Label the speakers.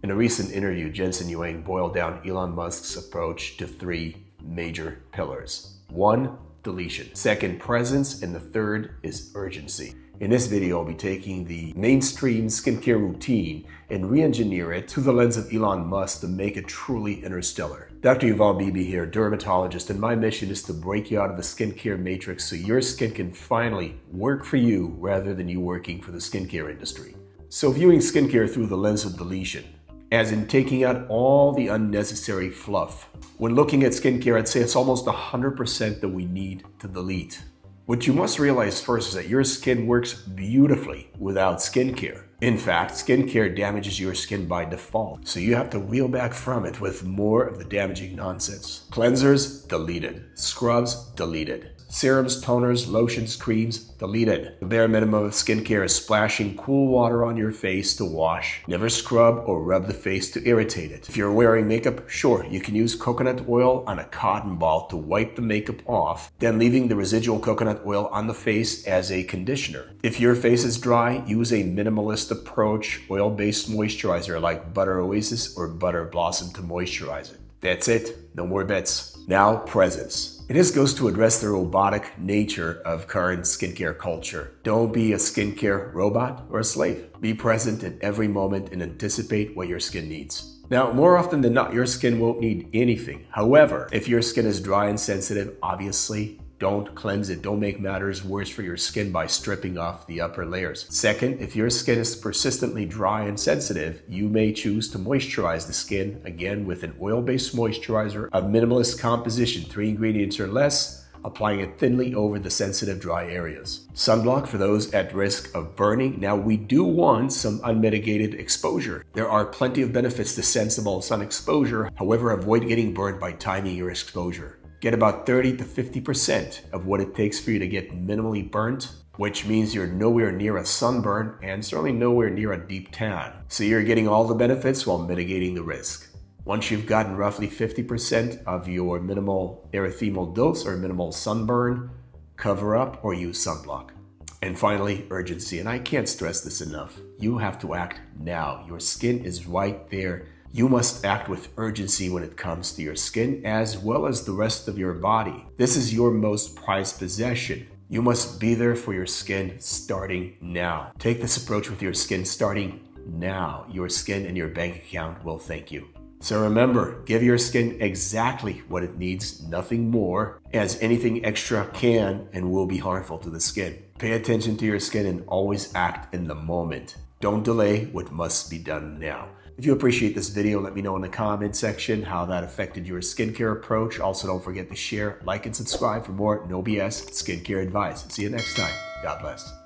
Speaker 1: In a recent interview, Jensen Huang boiled down Elon Musk's approach to three major pillars. One, deletion. Second, presence. And the third is urgency. In this video, I'll be taking the mainstream skincare routine and re-engineer it through the lens of Elon Musk to make it truly interstellar. Dr. Yuval Bibi here, dermatologist, and my mission is to break you out of the skincare matrix so your skin can finally work for you rather than you working for the skincare industry. So viewing skincare through the lens of deletion, as in taking out all the unnecessary fluff. When looking at skincare, I'd say it's almost 100% that we need to delete. What you must realize first is that your skin works beautifully without skincare. In fact, skincare damages your skin by default, so you have to reel back from it with more of the damaging nonsense. Cleansers, deleted. Scrubs, deleted. Serums, toners, lotions, creams, deleted. The bare minimum of skincare is splashing cool water on your face to wash. Never scrub or rub the face to irritate it. If you're wearing makeup, sure, you can use coconut oil on a cotton ball to wipe the makeup off, then leaving the residual coconut oil on the face as a conditioner. If your face is dry, use a minimalist approach, oil-based moisturizer like Butter Oasis or Butter Blossom to moisturize it. That's it, no more bits. Now, presence. And this goes to address the robotic nature of current skincare culture. Don't be a skincare robot or a slave. Be present in every moment and anticipate what your skin needs. Now, more often than not, your skin won't need anything. However, if your skin is dry and sensitive, obviously, don't cleanse it. Don't make matters worse for your skin by stripping off the upper layers. Second, if your skin is persistently dry and sensitive, you may choose to moisturize the skin, again with an oil-based moisturizer of minimalist composition, 3 ingredients or less, applying it thinly over the sensitive dry areas. Sunblock for those at risk of burning. Now, we do want some unmitigated exposure. There are plenty of benefits to sensible sun exposure. However, avoid getting burned by timing your exposure. Get about 30 to 50% of what it takes for you to get minimally burnt, which means you're nowhere near a sunburn and certainly nowhere near a deep tan. So you're getting all the benefits while mitigating the risk. Once you've gotten roughly 50% of your minimal erythemal dose or minimal sunburn, cover up or use sunblock. And finally, urgency. And I can't stress this enough. You have to act now. Your skin is right there. You must act with urgency when it comes to your skin as well as the rest of your body. This is your most prized possession. You must be there for your skin starting now. Take this approach with your skin starting now. Your skin and your bank account will thank you. So remember, give your skin exactly what it needs, nothing more, as anything extra can and will be harmful to the skin. Pay attention to your skin and always act in the moment. Don't delay what must be done now. If you appreciate this video, let me know in the comment section how that affected your skincare approach. Also, don't forget to share, like, and subscribe for more no BS skincare advice. See you next time. God bless.